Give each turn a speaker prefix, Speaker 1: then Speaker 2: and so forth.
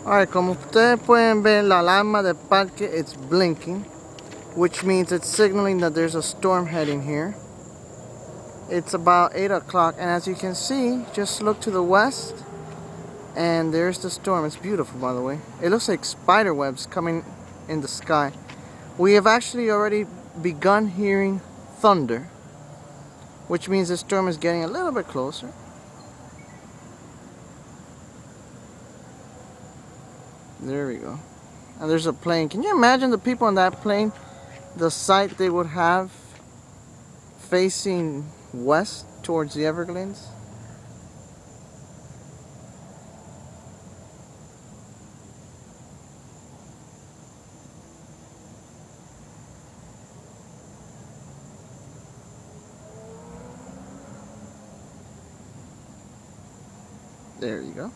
Speaker 1: Alright, como ustedes pueden ver, la alarma del parque is blinking, which means it's signaling that there's a storm heading here. It's about 8 o'clock, and as you can see, just look to the west, and there's the storm. It's beautiful, by the way. It looks like spider webs coming in the sky. We have actually already begun hearing thunder, which means the storm is getting a little bit closer. There we go. And there's a plane. Can you imagine the people on that plane, the sight they would have facing west towards the Everglades? There you go.